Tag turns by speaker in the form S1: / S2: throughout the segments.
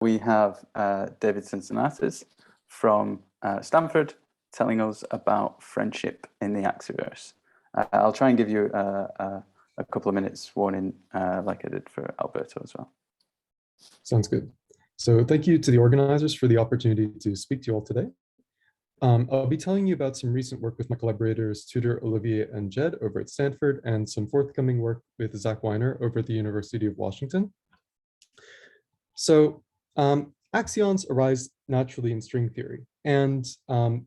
S1: We have David Cyncynates from Stanford telling us about friendship in the Axiverse. I'll try and give you a couple of minutes warning like I did for Alberto as well.
S2: Sounds good. So thank you to the organizers for the opportunity to speak to you all today. I'll be telling you about some recent work with my collaborators, Tudor, Olivier, and Jed over at Stanford, and some forthcoming work with Zach Weiner over at the University of Washington. So axions arise naturally in string theory, and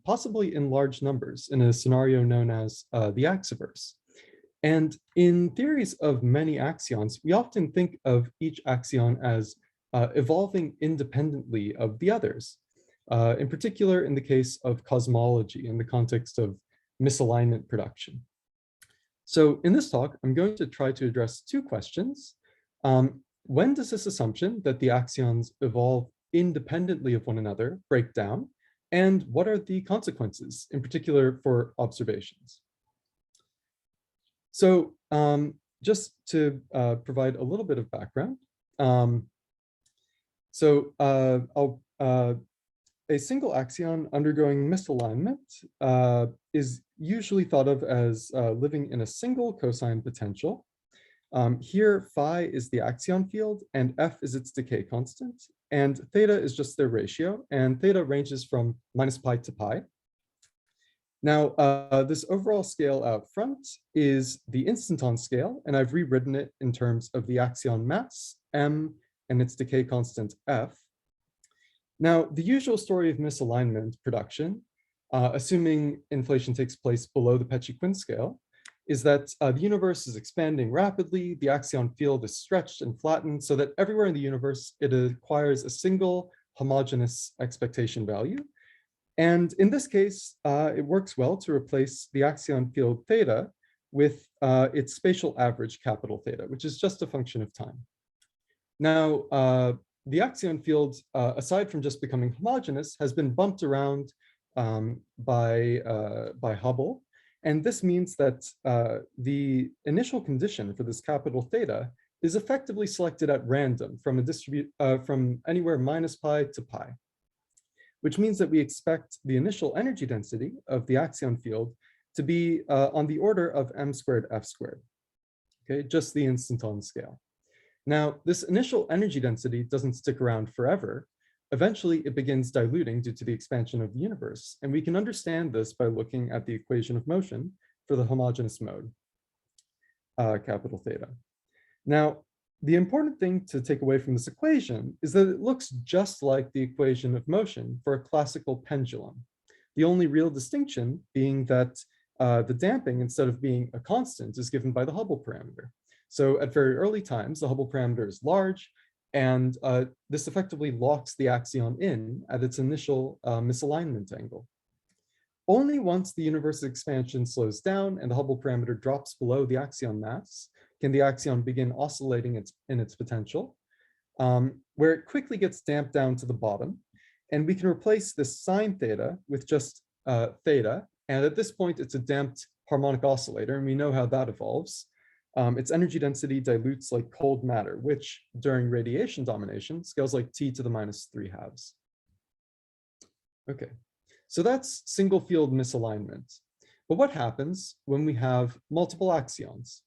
S2: possibly in large numbers in a scenario known as the Axiverse. And in theories of many axions, we often think of each axion as evolving independently of the others, in particular in the case of cosmology in the context of misalignment production. So in this talk, I'm going to try to address two questions. When does this assumption that the axions evolve independently of one another break down? And what are the consequences, in particular for observations? So just to provide a little bit of background, a single axion undergoing misalignment is usually thought of as living in a single cosine potential. Here, phi is the axion field, and f is its decay constant, and theta is just their ratio, and theta ranges from -pi to pi. Now, this overall scale out front is the instanton scale, and I've rewritten it in terms of the axion mass, m, and its decay constant, f. Now, the usual story of misalignment production, assuming inflation takes place below the Peccei-Quinn scale, is that the universe is expanding rapidly, the axion field is stretched and flattened so that everywhere in the universe, it acquires a single homogeneous expectation value. And in this case, it works well to replace the axion field theta with its spatial average capital theta, which is just a function of time. Now, the axion field, aside from just becoming homogeneous, has been bumped around by Hubble. And this means that the initial condition for this capital theta is effectively selected at random from anywhere -pi to pi, which means that we expect the initial energy density of the axion field to be on the order of m squared f squared, okay, just the instanton scale. Now, this initial energy density doesn't stick around forever. Eventually, it begins diluting due to the expansion of the universe, and we can understand this by looking at the equation of motion for the homogeneous mode, capital theta. Now, the important thing to take away from this equation is that it looks just like the equation of motion for a classical pendulum. The only real distinction being that the damping, instead of being a constant, is given by the Hubble parameter. So at very early times, the Hubble parameter is large, and this effectively locks the axion in at its initial misalignment angle. Only once the universe's expansion slows down and the Hubble parameter drops below the axion mass can the axion begin oscillating in its potential, where it quickly gets damped down to the bottom. And we can replace this sine theta with just theta. And at this point, it's a damped harmonic oscillator, and we know how that evolves. Its energy density dilutes like cold matter, which during radiation domination scales like T to the -3/2. Okay, so that's single field misalignment. But what happens when we have multiple axions?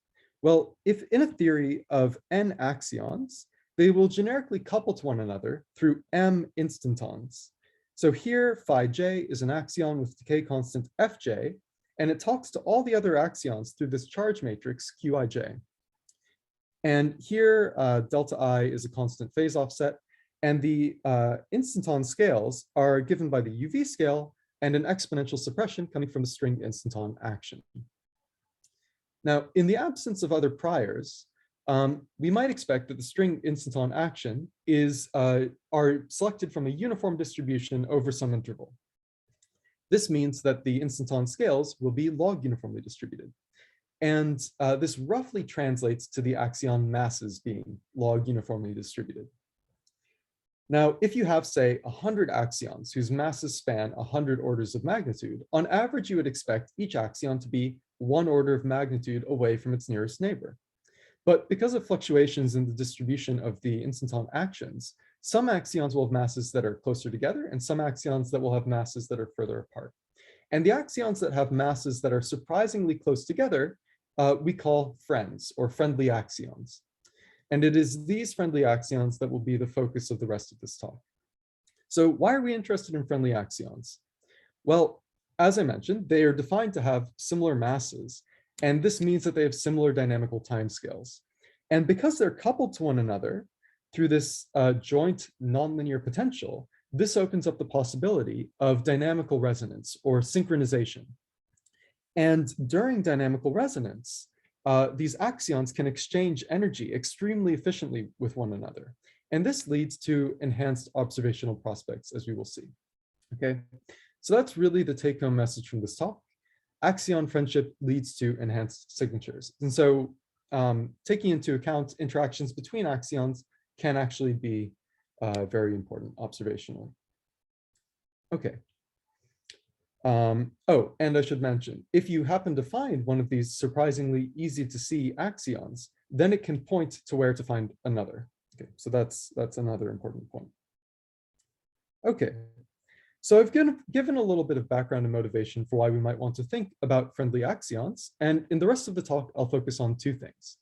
S2: Well, if in a theory of n axions, they will generically couple to one another through m instantons. So here, phi j is an axion with decay constant fj, and it talks to all the other axions through this charge matrix Qij. And here, delta I is a constant phase offset, and the instanton scales are given by the UV scale and an exponential suppression coming from the string instanton action. Now, in the absence of other priors, we might expect that the string instanton action are selected from a uniform distribution over some interval. This means that the instanton scales will be log uniformly distributed. And this roughly translates to the axion masses being log uniformly distributed. Now, if you have, say, 100 axions whose masses span 100 orders of magnitude, on average, you would expect each axion to be 1 order of magnitude away from its nearest neighbor. But because of fluctuations in the distribution of the instanton actions, Some axions will have masses that are closer together and some axions that will have masses that are further apart. And the axions that have masses that are surprisingly close together, we call friends or friendly axions. And it is these friendly axions that will be the focus of the rest of this talk. So why are we interested in friendly axions? Well, as I mentioned, they are defined to have similar masses, and this means that they have similar dynamical timescales. And because they're coupled to one another through this joint nonlinear potential, this opens up the possibility of dynamical resonance or synchronization. And during dynamical resonance, these axions can exchange energy extremely efficiently with one another. And this leads to enhanced observational prospects, as we will see. Okay, so that's really the take-home message from this talk. Axion friendship leads to enhanced signatures. And so taking into account interactions between axions can actually be very important observationally. Okay. Oh, and I should mention, if you happen to find one of these surprisingly easy to see axions, then it can point to where to find another. Okay, so that's another important point. Okay, so I've given a little bit of background and motivation for why we might want to think about friendly axions, and in the rest of the talk, I'll focus on two things.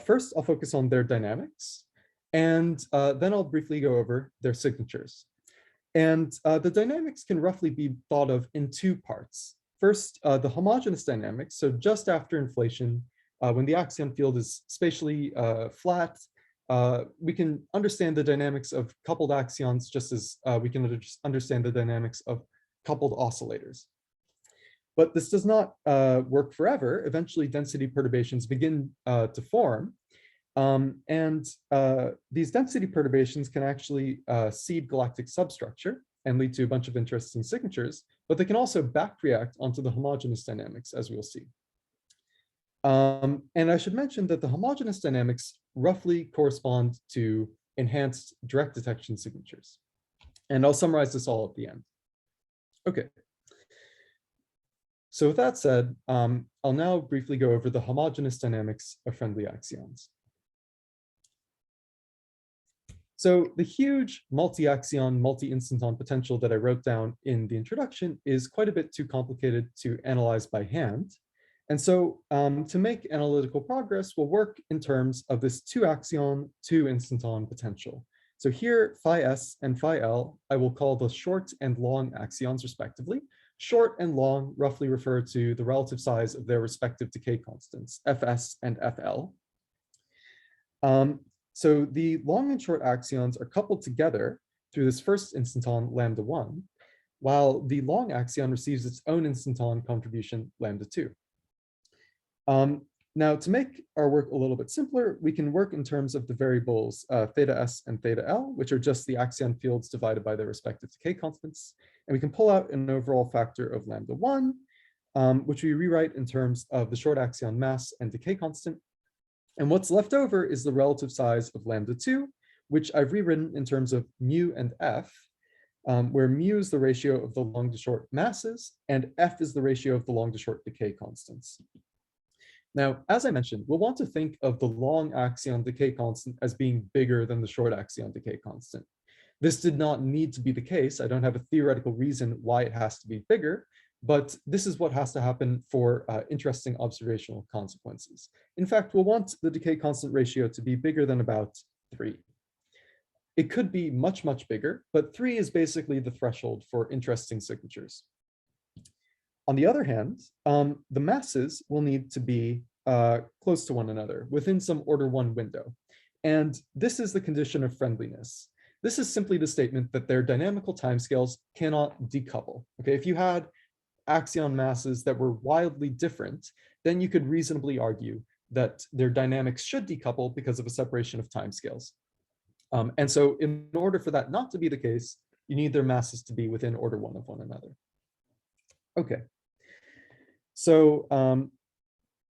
S2: First, I'll focus on their dynamics, and then I'll briefly go over their signatures. And the dynamics can roughly be thought of in two parts. First, the homogeneous dynamics. So just after inflation, when the axion field is spatially flat, we can understand the dynamics of coupled axions just as we can understand the dynamics of coupled oscillators. But this does not work forever. Eventually, density perturbations begin to form. These density perturbations can actually seed galactic substructure and lead to a bunch of interesting signatures, but they can also back react onto the homogeneous dynamics, as we'll see. And I should mention that the homogeneous dynamics roughly correspond to enhanced direct detection signatures. And I'll summarize this all at the end. Okay. So with that said, I'll now briefly go over the homogeneous dynamics of friendly axions. So the huge multi-axion, multi-instanton potential that I wrote down in the introduction is quite a bit too complicated to analyze by hand. And so to make analytical progress, we'll work in terms of this two-axion, two-instanton potential. So here, phi s and phi l, I will call the short and long axions respectively. Short and long roughly refer to the relative size of their respective decay constants, fs and fl. So the long and short axions are coupled together through this first instanton, lambda 1, while the long axion receives its own instanton contribution, lambda 2. Now, to make our work a little bit simpler, we can work in terms of the variables theta s and theta l, which are just the axion fields divided by their respective decay constants. And we can pull out an overall factor of lambda 1, which we rewrite in terms of the short axion mass and decay constant. And what's left over is the relative size of lambda 2, which I've rewritten in terms of mu and f, where mu is the ratio of the long to short masses, and f is the ratio of the long to short decay constants. Now, as I mentioned, we'll want to think of the long axion decay constant as being bigger than the short axion decay constant. This did not need to be the case. I don't have a theoretical reason why it has to be bigger, but this is what has to happen for interesting observational consequences. In fact, we'll want the decay constant ratio to be bigger than about 3. It could be much, much bigger, but 3 is basically the threshold for interesting signatures. On the other hand, the masses will need to be close to one another within some order 1 window. And this is the condition of friendliness. This is simply the statement that their dynamical timescales cannot decouple. Okay, if you had axion masses that were wildly different, then you could reasonably argue that their dynamics should decouple because of a separation of timescales. And so in order for that not to be the case, you need their masses to be within order 1 of one another. Okay. So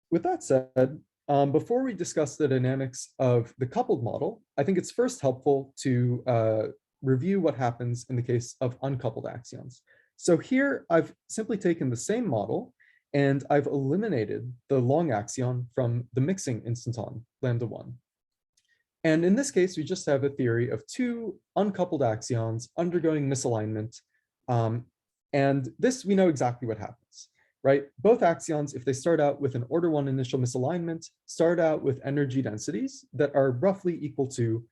S2: with that said, before we discuss the dynamics of the coupled model, I think it's first helpful to review what happens in the case of uncoupled axions. So here I've simply taken the same model and I've eliminated the long axion from the mixing instanton, lambda 1. And in this case, we just have a theory of two uncoupled axions undergoing misalignment. And this, we know exactly what happens, right? Both axions, if they start out with an order 1 initial misalignment, start out with energy densities that are roughly equal to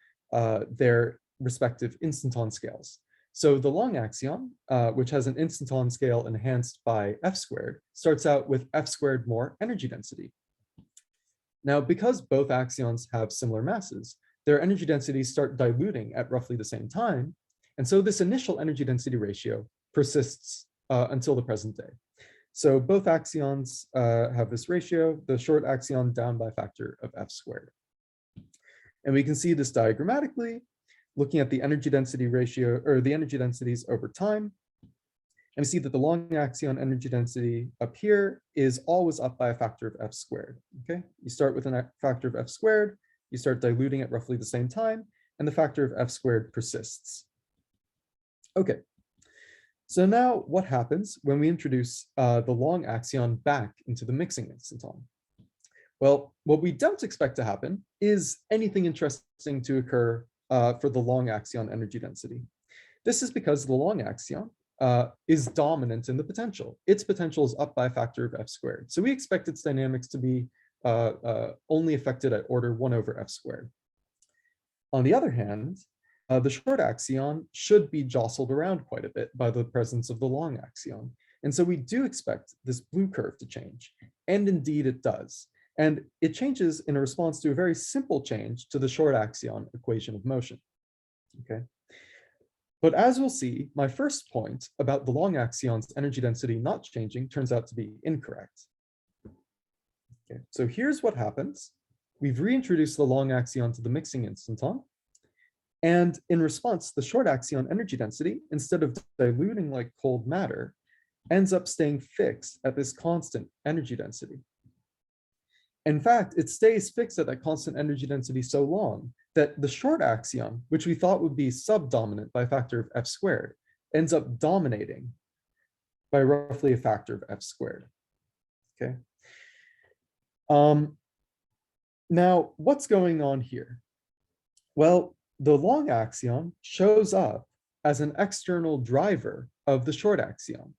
S2: their respective instanton scales. So the long axion, which has an instanton scale enhanced by f squared, starts out with f squared more energy density. Now, because both axions have similar masses, their energy densities start diluting at roughly the same time. And so this initial energy density ratio persists until the present day. So both axions have this ratio, the short axion down by a factor of f squared. And we can see this diagrammatically, looking at the energy density ratio, or the energy densities over time. And we see that the long axion energy density up here is always up by a factor of f squared, okay? You start with a factor of f squared, you start diluting at roughly the same time, and the factor of f squared persists. Okay, so now what happens when we introduce the long axion back into the mixing instanton? Well, what we don't expect to happen is anything interesting to occur for the long axion energy density. This is because the long axion is dominant in the potential. Its potential is up by a factor of f squared. So we expect its dynamics to be only affected at order 1 over f squared. On the other hand, the short axion should be jostled around quite a bit by the presence of the long axion. And so we do expect this blue curve to change. And indeed it does. And it changes in response to a very simple change to the short axion equation of motion. Okay. But as we'll see, my first point about the long axion's energy density not changing turns out to be incorrect. Okay, so here's what happens. We've reintroduced the long axion to the mixing instanton. And in response, the short axion energy density, instead of diluting like cold matter, ends up staying fixed at this constant energy density. In fact, it stays fixed at that constant energy density so long that the short axion, which we thought would be subdominant by a factor of f squared, ends up dominating by roughly a factor of f squared. Okay. Now, what's going on here? Well, the long axion shows up as an external driver of the short axion.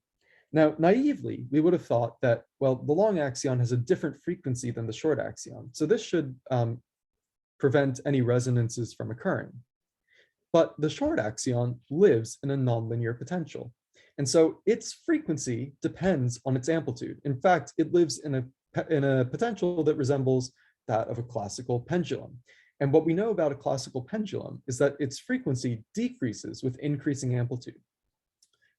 S2: Now, naively, we would have thought that, well, the long axion has a different frequency than the short axion. So this should prevent any resonances from occurring. But the short axion lives in a nonlinear potential. And so its frequency depends on its amplitude. In fact, it lives in a potential that resembles that of a classical pendulum. And what we know about a classical pendulum is that its frequency decreases with increasing amplitude.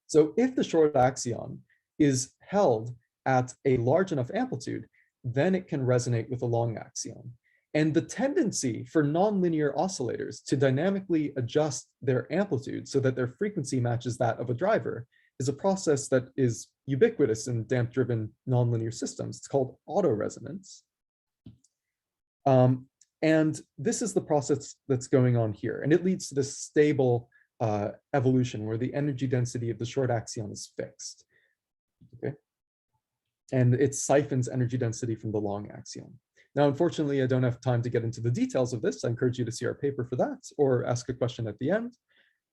S2: So if the short axion is held at a large enough amplitude, then it can resonate with the long axion. And the tendency for nonlinear oscillators to dynamically adjust their amplitude so that their frequency matches that of a driver is a process that is ubiquitous in damp-driven nonlinear systems. It's called autoresonance. And this is the process that's going on here. And it leads to this stable evolution where the energy density of the short axion is fixed. Okay. And it siphons energy density from the long axion. Now, unfortunately, I don't have time to get into the details of this. I encourage you to see our paper for that or ask a question at the end.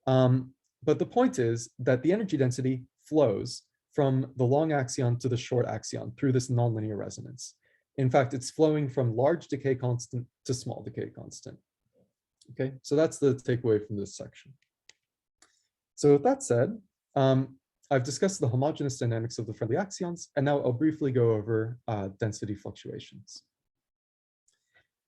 S2: But the point is that the energy density flows from the long axion to the short axion through this nonlinear resonance. In fact, it's flowing from large decay constant to small decay constant. Okay, so that's the takeaway from this section. So with that said, I've discussed the homogeneous dynamics of the friendly axions, and now I'll briefly go over density fluctuations.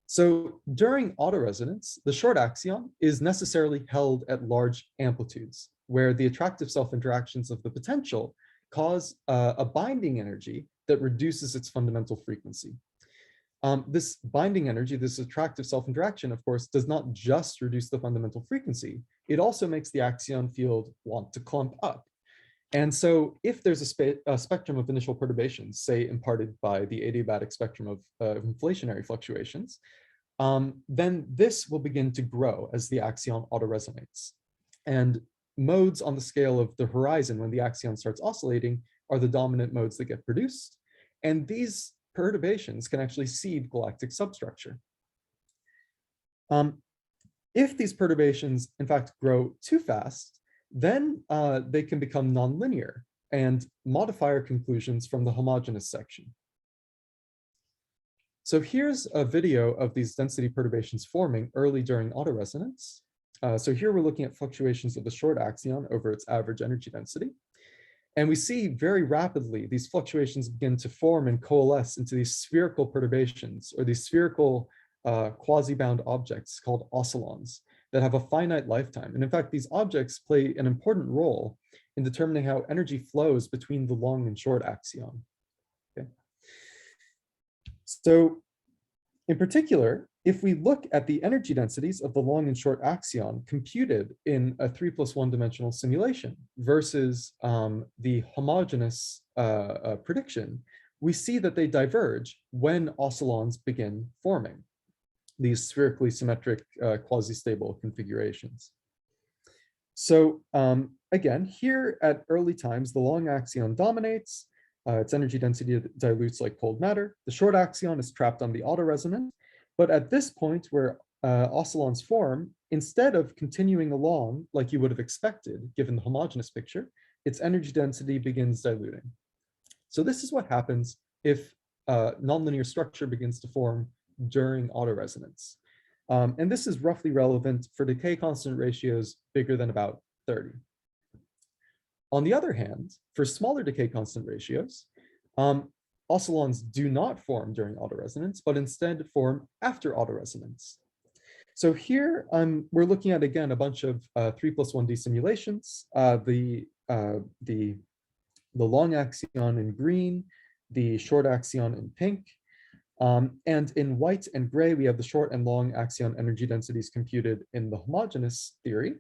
S2: So during autoresonance, the short axion is necessarily held at large amplitudes, where the attractive self-interactions of the potential cause a binding energy that reduces its fundamental frequency. This binding energy, this attractive self-interaction, of course, does not just reduce the fundamental frequency, it also makes the axion field want to clump up. And so if there's a spectrum of initial perturbations, say imparted by the adiabatic spectrum of inflationary fluctuations, then this will begin to grow as the axion autoresonates. And modes on the scale of the horizon when the axion starts oscillating are the dominant modes that get produced. And these perturbations can actually seed galactic substructure. If these perturbations, in fact, grow too fast, then they can become nonlinear and modify our conclusions from the homogeneous section. So here's a video of these density perturbations forming early during autoresonance. So here we're looking at fluctuations of the short axion over its average energy density. And we see very rapidly these fluctuations begin to form and coalesce into these spherical perturbations, or these spherical quasi-bound objects called oscillons that have a finite lifetime. And in fact, these objects play an important role in determining how energy flows between the long and short axion. Okay. So in particular, if we look at the energy densities of the long and short axion computed in a 3+1 dimensional simulation versus the homogeneous prediction, we see that they diverge when oscillons begin forming these spherically symmetric quasi-stable configurations. So again, here at early times, the long axion dominates. Its energy density dilutes like cold matter. The short axion is trapped on the autoresonant. But at this point where oscillons form, instead of continuing along like you would have expected, given the homogeneous picture, its energy density begins diluting. So this is what happens if nonlinear structure begins to form during autoresonance. And this is roughly relevant for decay constant ratios bigger than about 30. On the other hand, for smaller decay constant ratios, oscillons do not form during autoresonance, but instead form after autoresonance. So here we're looking at, again, a bunch of 3+1D simulations, the long axion in green, the short axion in pink, and in white and gray, we have the short and long axion energy densities computed in the homogeneous theory.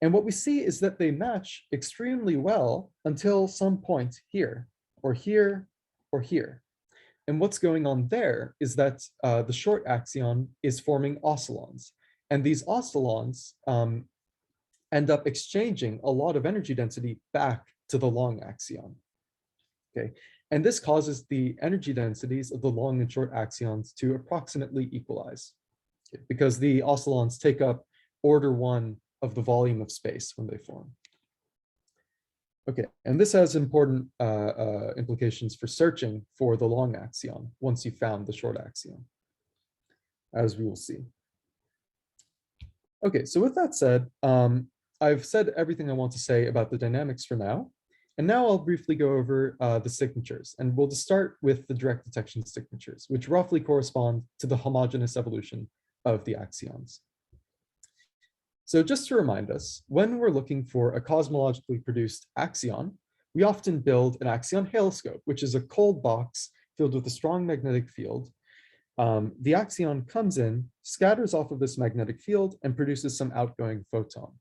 S2: And what we see is that they match extremely well until some point here, or here, or here. And what's going on there is that the short axion is forming oscillons. And these oscillons end up exchanging a lot of energy density back to the long axion. Okay. And this causes the energy densities of the long and short axions to approximately equalize, okay, because the oscillons take up order 1 of the volume of space when they form. Okay, and this has important implications for searching for the long axion once you've found the short axion, as we will see. Okay, so with that said, I've said everything I want to say about the dynamics for now. And now I'll briefly go over the signatures, and we'll just start with the direct detection signatures, which roughly correspond to the homogeneous evolution of the axions. So just to remind us, when we're looking for a cosmologically produced axion, we often build an axion haloscope, which is a cold box filled with a strong magnetic field. The axion comes in, scatters off of this magnetic field, and produces some outgoing photon.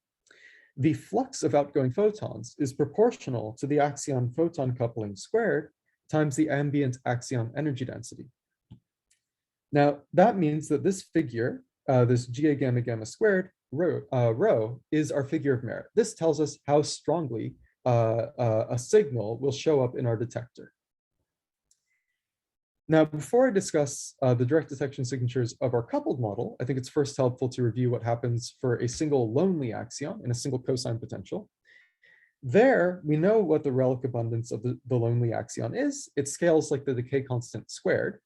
S2: The flux of outgoing photons is proportional to the axion-photon coupling squared times the ambient axion energy density. Now, that means that this figure, this GA gamma gamma squared rho, is our figure of merit. This tells us how strongly a signal will show up in our detector. Now, before I discuss the direct detection signatures of our coupled model, I think it's first helpful to review what happens for a single lonely axion in a single cosine potential. There, we know what the relic abundance of the lonely axion is. It scales like the decay constant squared.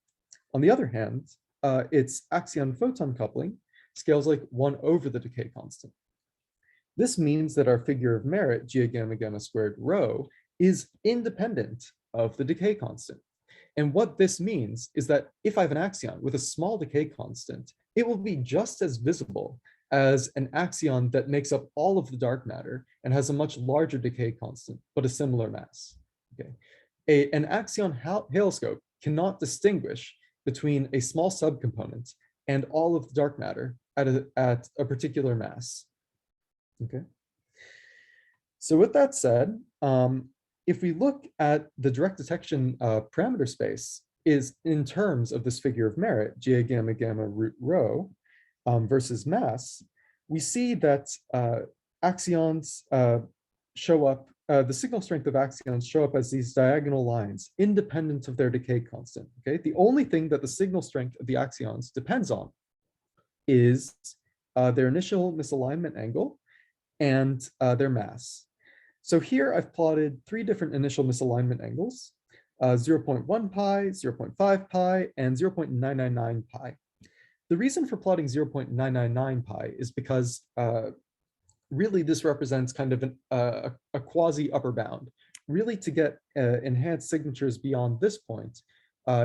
S2: On the other hand, its axion-photon coupling scales like 1 over the decay constant. This means that our figure of merit, GA gamma gamma squared rho, is independent of the decay constant. And what this means is that if I have an axion with a small decay constant, it will be just as visible as an axion that makes up all of the dark matter and has a much larger decay constant, but a similar mass. Okay. An axion haloscope cannot distinguish between a small subcomponent and all of the dark matter at a particular mass. Okay. So with that said, if we look at the direct detection parameter space is in terms of this figure of merit, GA gamma gamma root rho versus mass, we see that axions show up, the signal strength of axions show up as these diagonal lines, independent of their decay constant. Okay, the only thing that the signal strength of the axions depends on is their initial misalignment angle, and their mass. So here I've plotted 3 different initial misalignment angles, 0.1 pi, 0.5 pi, and 0.999 pi. The reason for plotting 0.999 pi is because really this represents kind of a quasi upper bound. Really, to get enhanced signatures beyond this point,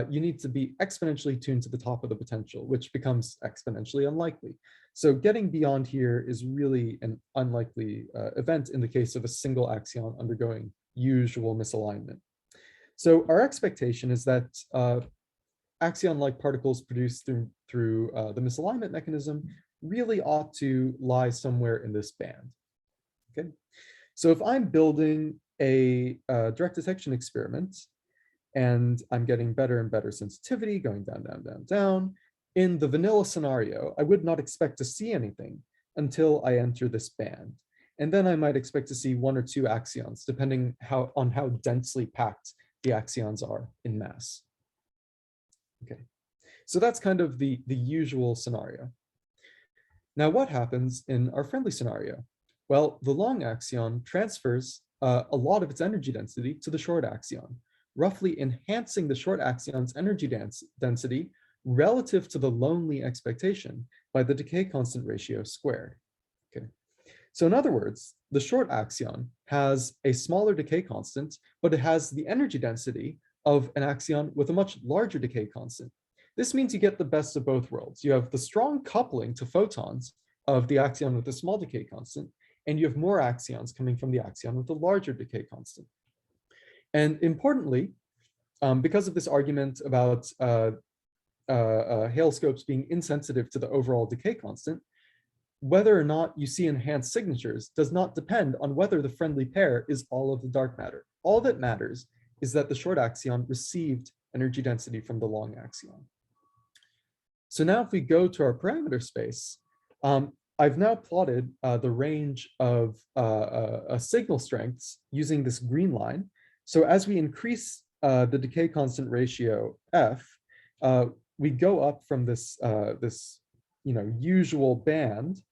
S2: you need to be exponentially tuned to the top of the potential, which becomes exponentially unlikely. So getting beyond here is really an unlikely event in the case of a single axion undergoing usual misalignment. So our expectation is that axion-like particles produced through the misalignment mechanism really ought to lie somewhere in this band. Okay, so if I'm building a direct detection experiment and I'm getting better and better sensitivity, going down, down, down, down, in the vanilla scenario, I would not expect to see anything until I enter this band. And then I might expect to see 1 or 2 axions, depending on how densely packed the axions are in mass. Okay, so that's kind of the usual scenario. Now, what happens in our friendly scenario? Well, the long axion transfers a lot of its energy density to the short axion, roughly enhancing the short axion's energy density relative to the lonely expectation by the decay constant ratio squared. Okay. So in other words, the short axion has a smaller decay constant, but it has the energy density of an axion with a much larger decay constant. This means you get the best of both worlds. You have the strong coupling to photons of the axion with a small decay constant, and you have more axions coming from the axion with a larger decay constant. And importantly, because of this argument about Hale scopes being insensitive to the overall decay constant, whether or not you see enhanced signatures does not depend on whether the friendly pair is all of the dark matter. All that matters is that the short axion received energy density from the long axion. So now if we go to our parameter space, I've now plotted the range of signal strengths using this green line. So as we increase the decay constant ratio F, we go up from this usual band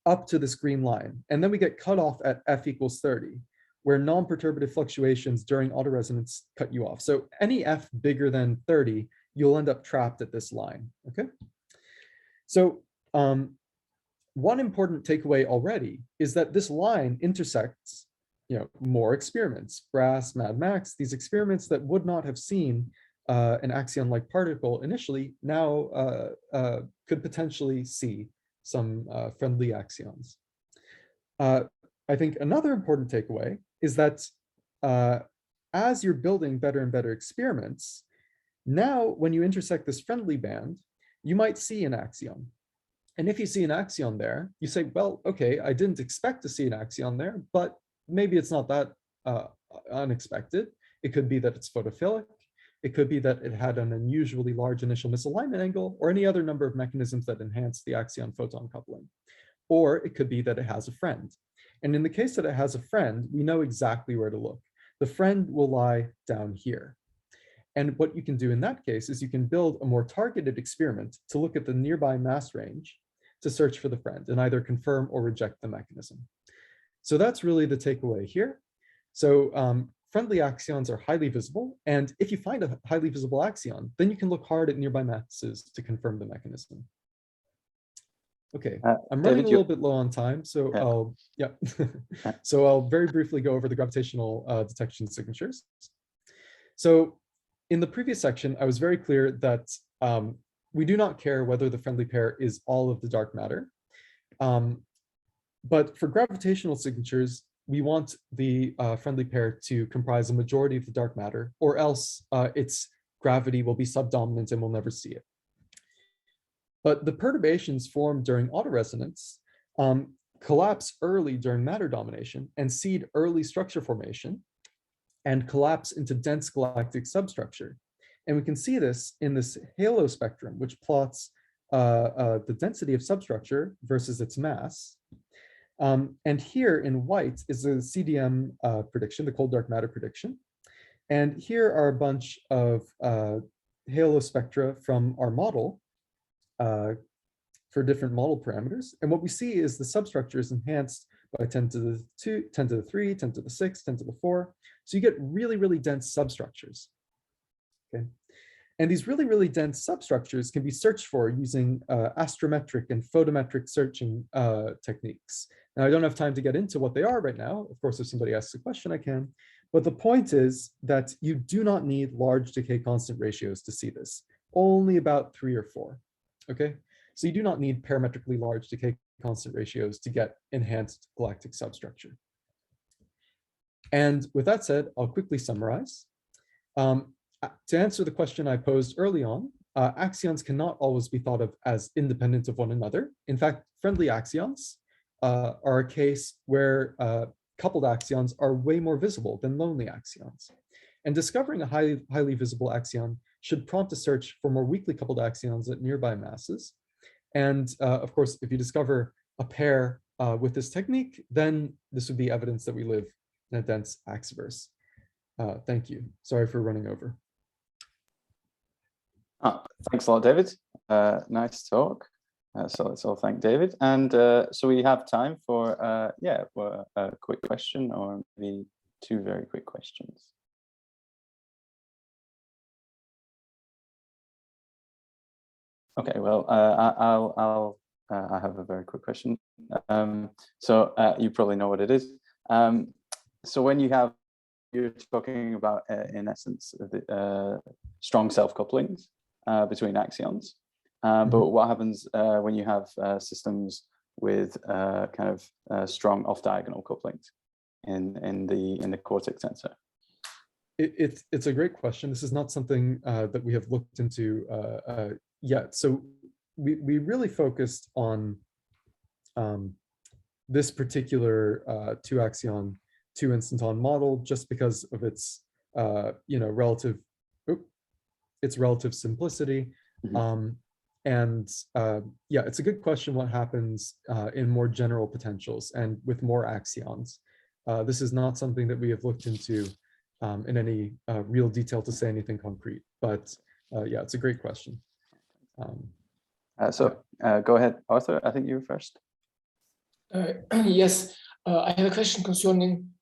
S2: up to this green line. And then we get cut off at F equals 30, where non-perturbative fluctuations during autoresonance cut you off. So any F bigger than 30, you'll end up trapped at this line, okay? So one important takeaway already is that this line intersects more experiments, Brass, Mad Max, these experiments that would not have seen an axion-like particle initially now could potentially see some friendly axions. I think another important takeaway is that as you're building better and better experiments, now when you intersect this friendly band, you might see an axion. And if you see an axion there, you say, well, okay, I didn't expect to see an axion there, but maybe it's not that unexpected. It could be that it's photophilic. It could be that it had an unusually large initial misalignment angle, or any other number of mechanisms that enhance the axion-photon coupling. Or it could be that it has a friend. And in the case that it has a friend, we know exactly where to look. The friend will lie down here. And what you can do in that case is you can build a more targeted experiment to look at the nearby mass range to search for the friend and either confirm or reject the mechanism. So that's really the takeaway here. So friendly axions are highly visible. And if you find a highly visible axion, then you can look hard at nearby masses to confirm the mechanism. Okay, I'm running a little bit low on time, so so I'll very briefly go over the gravitational detection signatures. So in the previous section, I was very clear that we do not care whether the friendly pair is all of the dark matter. But for gravitational signatures, we want the friendly pair to comprise a majority of the dark matter, or else its gravity will be subdominant and we'll never see it. But the perturbations formed during autoresonance collapse early during matter domination and seed early structure formation and collapse into dense galactic substructure. And we can see this in this halo spectrum, which plots the density of substructure versus its mass. And here in white is the CDM prediction, the cold dark matter prediction. And here are a bunch of halo spectra from our model, for for different model parameters. And what we see is the substructure is enhanced by 10 to the 2, 10 to the 3, 10 to the 6, 10 to the 4. So you get really, really dense substructures. Okay. And these really, really dense substructures can be searched for using astrometric and photometric searching techniques. Now, I don't have time to get into what they are right now. Of course, if somebody asks a question, I can. But the point is that you do not need large decay constant ratios to see this, only about 3 or 4. Okay, so you do not need parametrically large decay constant ratios to get enhanced galactic substructure. And with that said, I'll quickly summarize. To answer the question I posed early on, axions cannot always be thought of as independent of one another. In fact, friendly axions are a case where coupled axions are way more visible than lonely axions. And discovering a highly visible axion should prompt a search for more weakly coupled axions at nearby masses. And of course, if you discover a pair with this technique, then this would be evidence that we live in a dense Axiverse. Thank you. Sorry for running over.
S1: Thanks a lot, David. Nice talk. So let's all thank David. And so we have time for a quick question, or maybe 2 very quick questions. Okay, well, I have a very quick question. So you probably know what it is. So when you're talking about, in essence, the strong self-couplings between axions. But what happens when you have systems with kind of strong off-diagonal couplings in the cortex tensor?
S2: It's a great question. This is not something that we have looked into yet. So we really focused on this particular 2-axion, 2-instanton model just because of its relative simplicity. It's a good question what happens in more general potentials and with more axions. This is not something that we have looked into in any real detail to say anything concrete, but it's a great question.
S1: Go ahead, Arthur. I think you were first.
S3: Yes, I have a question concerning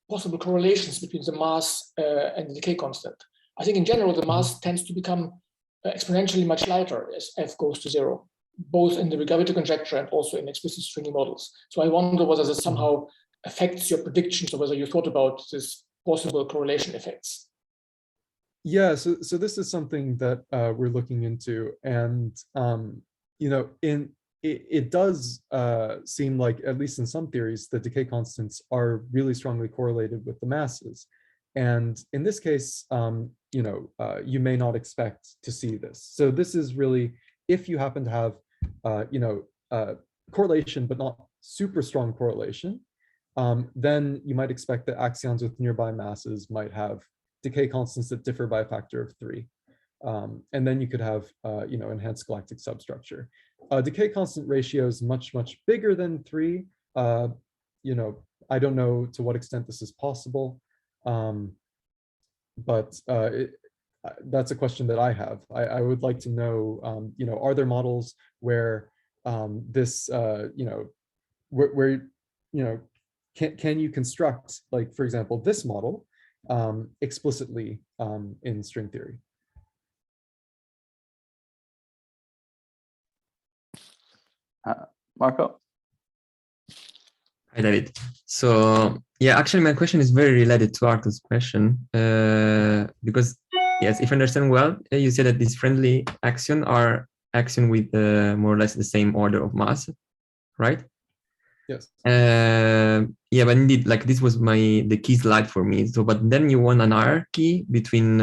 S3: possible correlations between the mass and the decay constant. I think in general, the mass tends to become exponentially much lighter as f goes to 0, both in the gravity conjecture and also in explicit stringy models. So I wonder whether this somehow affects your predictions, or whether you thought about this possible correlation effects.
S2: Yeah, so this is something that we're looking into, and it does seem like, at least in some theories, the decay constants are really strongly correlated with the masses. And in this case, you may not expect to see this. So this is really, if you happen to have, correlation, but not super strong correlation, then you might expect that axions with nearby masses might have decay constants that differ by a factor of 3. And then you could have, enhanced galactic substructure. Decay constant ratio is much, much bigger than 3. I don't know to what extent this is possible. But that's a question that I have. I would like to know, are there models where this, can you construct, like, for example, this model explicitly in string theory?
S1: Marco?
S4: Hi, David. So, yeah, actually, my question is very related to Arthur's question, because, yes, if I understand well, you said that these friendly axions are axions with more or less the same order of mass, right?
S2: Yes.
S4: Yeah, but indeed, like, this was the key slide for me. So, but then you want an hierarchy between,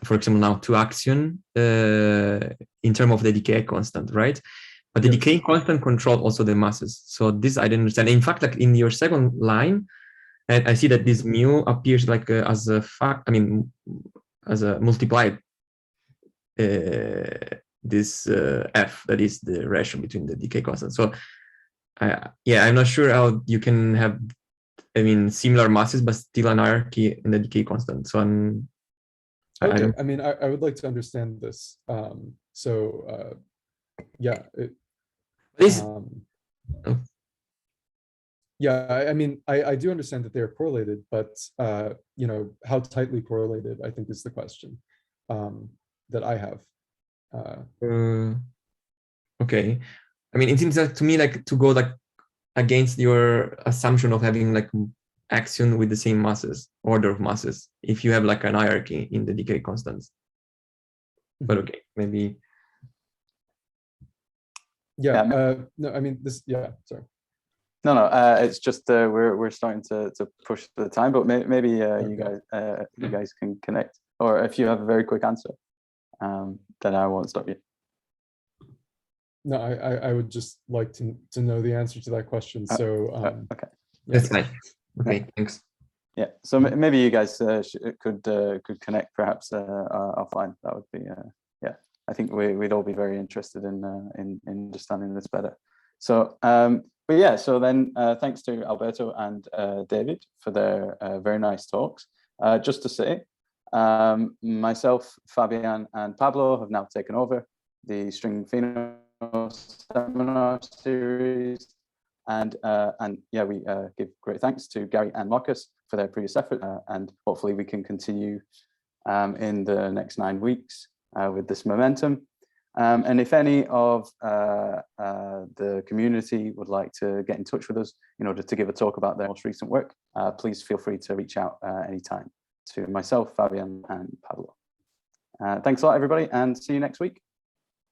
S4: for example, now 2 axions in terms of the decay constant, right? But the decay constant controls also the masses. So this I didn't understand. In fact, like in your second line, I see that this mu appears like as a fact. I mean, as a multiplied this f, that is the ratio between the decay constant. So I'm not sure how you can have, similar masses but still an hierarchy in the decay constant. So
S2: I would like to understand this. Yeah.
S4: This,
S2: Yeah, I mean, I do understand that they're correlated, but you know, how tightly correlated, I think, is the question that I have.
S4: okay. I mean, it seems like to me like to go like against your assumption of having like axion with the same masses, order of masses, if you have like an hierarchy in the decay constants. But okay, maybe.
S2: Yeah. No, I mean this. Yeah. Sorry.
S1: No, it's just we're starting to push the time, but maybe you guys can connect, or if you have a very quick answer, then I won't stop you.
S2: No, I would just like to know the answer to that question. So
S1: okay,
S4: That's fine. Okay, thanks.
S1: Yeah, so maybe you guys could connect perhaps offline. That would be yeah. I think we'd all be very interested in understanding this better. So but yeah, so then thanks to Alberto and David for their very nice talks. Just to say, myself, Fabian, and Pablo have now taken over the String Pheno seminar series, and yeah, we give great thanks to Gary and Marcus for their previous effort, and hopefully we can continue in the next 9 weeks with this momentum. And if any of the community would like to get in touch with us in order to give a talk about their most recent work, please feel free to reach out anytime to myself, Fabian, and Pablo. Thanks a lot, everybody, and see you next week.